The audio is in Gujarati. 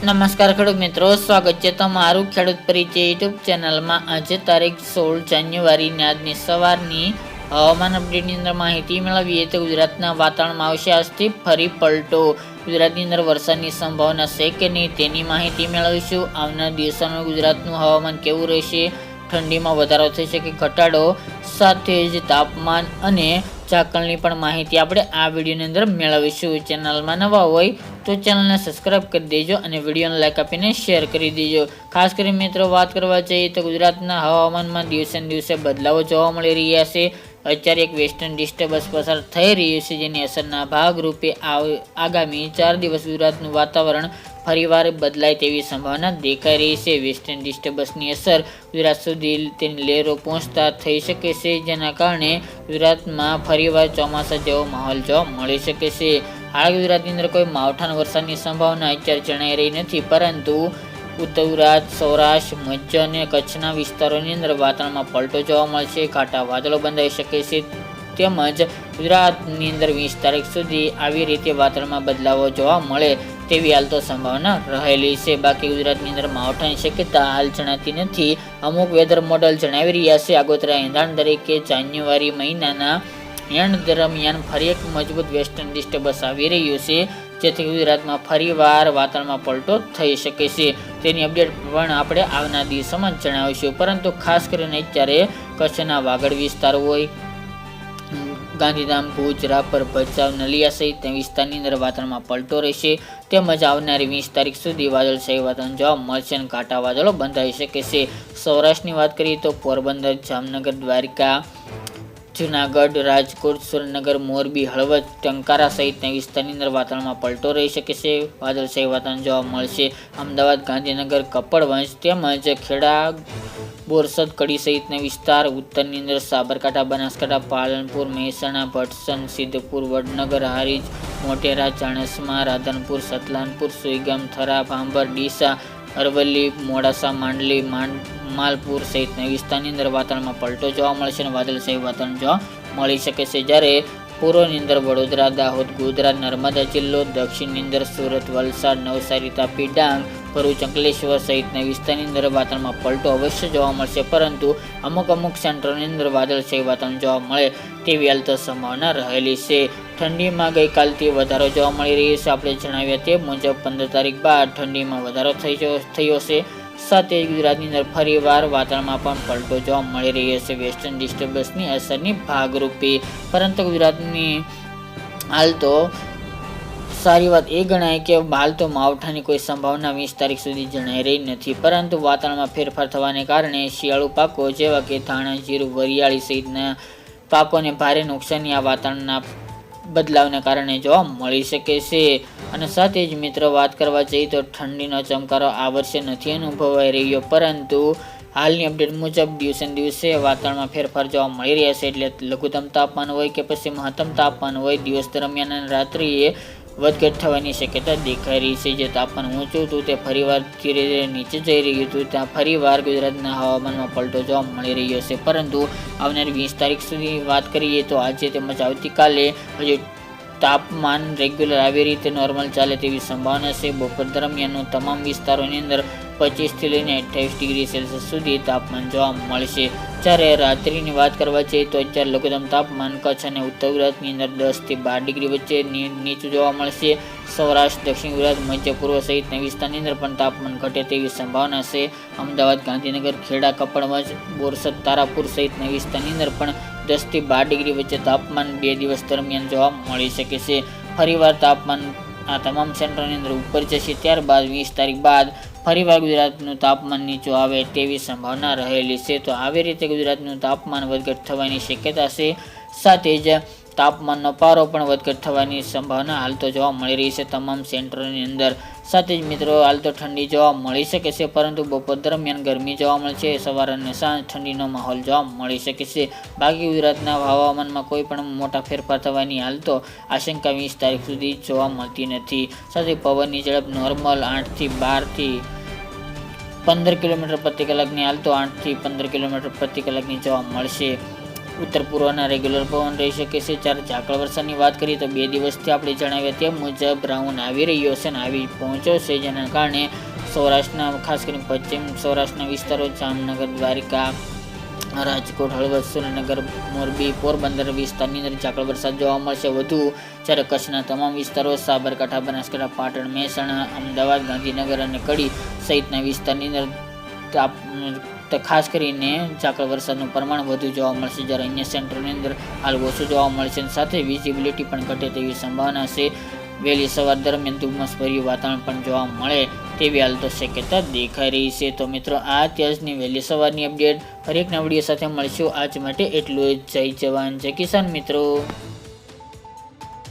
નમસ્કાર ખેડૂત મિત્રો, સ્વાગત છે તમારું ખેડૂત પરિચય યુટ્યુબ ચેનલમાં। આજે તારીખ 16 જાન્યુઆરીની આજની સવારની હવામાન અપડેટની અંદર માહિતી મેળવીએ તો ગુજરાતના વાતાવરણમાં આવશે આજથી ફરી પલટો। ગુજરાતની અંદર વરસાદની સંભાવના છે કે નહીં તેની માહિતી મેળવીશું। આવનાર દિવસોમાં ગુજરાતનું હવામાન કેવું રહેશે, ઠંડીમાં વધારો થશે કે ઘટાડો, સાથે જ તાપમાન અને ઝાકળની પણ માહિતી આપણે આ વિડીયોની અંદર મેળવીશું। ચેનલમાં નવા હોય તો ચેનલને સબસ્ક્રાઇબ કરી દેજો અને વિડીયોને લાઈક આપીને શેર કરી દેજો। ખાસ કરીને મિત્રો વાત કરવા જઈએ તો ગુજરાતના હવામાનમાં દિવસે ને દિવસે બદલાવો જોવા મળી રહ્યા છે। અત્યારે એક વેસ્ટર્ન ડિસ્ટર્બન્સ પસાર થઈ રહ્યું છે, જેની અસરના ભાગરૂપે આગામી 4 દિવસ ગુજરાતનું વાતાવરણ ફરીવાર બદલાય તેવી સંભાવના દેખાઈ રહી છે। વેસ્ટર્ન ડિસ્ટર્બન્સની અસર ગુજરાત સુધી તેની લહેરો પહોંચતા થઈ શકે છે, જેના કારણે ગુજરાતમાં ફરીવાર ચોમાસા જેવો માહોલ જોવા મળી શકે છે। હાલ ગુજરાતની અંદર કોઈ માવઠાના વરસાદની સંભાવના અત્યારે જણાઈ રહી નથી, પરંતુ ઉત્તર ગુજરાત, સૌરાષ્ટ્ર, મધ્ય અને કચ્છના વિસ્તારોની અંદર વાતાવરણમાં પલટો જોવા મળશે, ઘાટા વાદળો બંધાઈ શકે છે, તેમજ ગુજરાતની અંદર 20 તારીખ સુધી આવી રીતે વાતાવરણમાં બદલાવો જોવા મળે તેવી હાલ તો સંભાવના રહેલી છે। બાકી ગુજરાતની અંદર માવઠાની શક્યતા હાલ જણાતી નથી। અમુક વેધર મોડલ જણાવી રહ્યા છે આગોતરા એંધાણ તરીકે જાન્યુઆરી મહિનાના એન્ડ દરમિયાન ફરી એક મજબૂત વેસ્ટર્ન ડિસ્ટર્બન્સ આવી રહ્યું છે, જેથી ગુજરાતમાં ફરીવાર વાતાવરણમાં પલટો થઈ શકે છે। તેની અપડેટ પણ આપણે આવનાર દિવસોમાં જણાવીશું। પરંતુ ખાસ કરીને અત્યારે કચ્છના વાગડ વિસ્તાર હોય, ગાંધીધામ, ભુજ, રાપર, ભચાઉ, નલિયા સહિત વિસ્તારની અંદર વાતાવરણમાં પલટો રહેશે, તેમજ આવનારી 20 તારીખ સુધી વાદળછાયું વાતાવરણ જોવા મળશે અને ઘાટા વાદળો બંધાઈ શકે છે। સૌરાષ્ટ્રની વાત કરીએ તો પોરબંદર, જામનગર, દ્વારકા, જુનાગઢ, રાજકોટ, સુરેન્દ્રનગર, મોરબી, હળવદ, ટંકારા સહિતના વિસ્તારની અંદર વાતાવરણમાં પલટો રહી શકે છે, વાદળછાયું વાતાવરણ જોવા મળશે। અમદાવાદ, ગાંધીનગર, કપડવંજ તેમજ ખેડા, બોરસદ, કડી સહિતના વિસ્તાર, ઉત્તરની અંદર સાબરકાંઠા, બનાસકાંઠા, પાલનપુર, મહેસાણા, ભટસન, સિદ્ધપુર, વડનગર, હારીજ, મોટેરા, ચાણસ્મા, રાધનપુર, સતલાનપુર, સુઈગામ, થરા, ભાંભર, ડીસા, અરવલ્લી, મોડાસા, માંડલી, માલપુર સહિતના વિસ્તારની અંદર વાતાવરણમાં પલટો જોવા મળશે અને વાદળછાયું વાતાવરણ જોવા મળી શકે છે। જ્યારે પૂર્વની અંદર વડોદરા, દાહોદ, ગોધરા, નર્મદા જિલ્લો, દક્ષિણની અંદર સુરત, વલસાડ, નવસારી, તાપી, ડાંગ, ભરૂચ, અંકલેશ્વર સહિતના વિસ્તારની અંદર વાતાવરણમાં પલટો અવશ્ય જોવા મળશે, પરંતુ અમુક સેન્ટરોની અંદર વાદળછાયું વાતાવરણ જોવા મળે તેવી હાલ તો સંભાવના રહેલી છે। ઠંડીમાં ગઈકાલથી વધારો જોવા મળી રહ્યો છે। આપણે જણાવ્યા તે મુજબ 15 તારીખ બાદ ઠંડીમાં વધારો થયો છે, સાથે ગુજરાતની અંદર ફરીવાર વાતાવરણમાં પણ પલટો જોવા મળી રહ્યો છે વેસ્ટર્ન ડિસ્ટર્બન્સની અસરની ભાગરૂપે। પરંતુ ગુજરાતની હાલ તો સારી વાત એ ગણાય કે હાલ તો માવઠાની કોઈ સંભાવના 20 તારીખ સુધી જણાઈ રહી નથી, પરંતુ વાતાવરણમાં ફેરફાર થવાને કારણે શિયાળુ પાકો જેવા કે ધાણા, જીરું, વરિયાળી સહિતના પાકોને ભારે નુકસાની આ વાતાવરણના બદલાવને કારણે જોવા મળી શકે છે। અને સાથે જ મિત્રો વાત કરવા જઈએ તો ઠંડીનો ચમકારો આ વર્ષે નથી અનુભવાઈ રહ્યો, પરંતુ હાલની અપડેટ મુજબ દિવસે દિવસે વાતાવરણમાં ફેરફાર જોવા મળી રહ્યા છે। એટલે લઘુત્તમ તાપમાન હોય કે પછી મહત્તમ તાપમાન હોય, દિવસ દરમિયાન અને રાત્રિએ વધઘટ થવાની શક્યતા દેખાઈ રહી છે। જે તાપમાન ઊંચું હતું તે ફરીવાર ધીરે ધીરે નીચે જઈ રહ્યું હતું, ત્યાં ફરીવાર ગુજરાતના હવામાનમાં પલટો જોવા મળી રહ્યો છે। પરંતુ આવનારી 20 તારીખ સુધી વાત કરીએ તો આજે તેમજ આવતીકાલે હજુ તાપમાન રેગ્યુલર આવી રીતે નોર્મલ ચાલે તેવી સંભાવના છે। બપોર દરમિયાન તમામ વિસ્તારોની અંદર 25 થી લઈને 28 ડિગ્રી સેલ્સિયસ સુધી તાપમાન જોવા મળશે। જ્યારે રાત્રિની વાત કરવા જઈએ તો અત્યારે લઘુત્તમ તાપમાન કચ્છ અને ઉત્તર ગુજરાતની અંદર 10 થી 12 ડિગ્રી વચ્ચે નીચું જોવા મળશે। સૌરાષ્ટ્ર, દક્ષિણ ગુજરાત, મધ્ય પૂર્વ સહિતના વિસ્તારની અંદર પણ તાપમાન ઘટે તેવી સંભાવના છે। અમદાવાદ, ગાંધીનગર, ખેડા, કપડવંજ, બોરસદ, તારાપુર સહિતના વિસ્તારની અંદર પણ 10 થી 12 ડિગ્રી વચ્ચે તાપમાન 2 દિવસ દરમિયાન જોવા મળી શકે છે। ફરીવાર તાપમાન આ તમામ સેન્ટરોની અંદર ઉપર જશે, ત્યારબાદ 20 તારીખ બાદ ફરીવાર ગુજરાતનું તાપમાન નીચું આવે તેવી સંભાવના રહેલી છે। તો આવી રીતે ગુજરાતનું તાપમાન વધઘટ થવાની શક્યતા છે, સાથે જ તાપમાનનો પારો પણ વધઘટ થવાની સંભાવના હાલ તો જોવા મળી રહી છે તમામ સેન્ટરોની અંદર। સાથે જ મિત્રો હાલ તો ઠંડી જોવા મળી શકે છે, પરંતુ બપોર દરમિયાન ગરમી જોવા મળશે, સવાર અને સાંજ ઠંડીનો માહોલ જોવા મળી શકે છે। બાકી ગુજરાતના હવામાનમાં કોઈ પણ મોટા ફેરફાર થવાની હાલ તો આશંકા 20 તારીખ સુધી જોવા મળતી નથી। સાથે પવનની ઝડપ નોર્મલ 8 થી 12 થી 15 કિલોમીટર પ્રતિ કલાકની હાલ તો 8 થી 15 કિલોમીટર પ્રતિ કલાકની જોવા મળશે। ઉત્તર પૂર્વના રેગ્યુલર પવન રહી શકે છે. જ્યારે ઝાકળ વરસાદની વાત કરીએ તો 2 દિવસથી આપણે જણાવ્યા તે મુજબ રાઉન્ડ આવી રહ્યો છે અને આવી પહોંચ્યો છે, જેના કારણે સૌરાષ્ટ્રના ખાસ કરીને પશ્ચિમ સૌરાષ્ટ્રના વિસ્તારો જામનગર, દ્વારિકા, રાજકોટ, હળવદ, સુરેન્દ્રનગર, મોરબી, પોરબંદર વિસ્તારની અંદર ઝાકળ વરસાદ જોવા મળશે વધુ. જ્યારે કચ્છના તમામ વિસ્તારો, સાબરકાંઠા, બનાસકાંઠા, પાટણ, મહેસાણા, અમદાવાદ, ગાંધીનગર અને કડી સહિતના વિસ્તારની અંદર ખાસ કરીને ઝાકળ વરસાદનું પ્રમાણ વધુ જોવા મળશે. જ્યારે અન્ય સેન્ટરોની અંદર હાલ ઓછું જોવા મળશે અને સાથે વિઝિબિલિટી પણ ઘટે તેવી સંભાવના છે. વહેલી સવાર દરમિયાન ધુમ્મસભર્યું વાતાવરણ પણ જોવા મળે તેવી હાલ તો શક્યતા દેખાઈ રહી છે. તો મિત્રો, આ અત્યારની વહેલી સવારની અપડેટ. ફરી એક નવા વિડીયો સાથે મળશું. આજ માટે એટલું જ. જય જવાન જય કિસાન મિત્રો.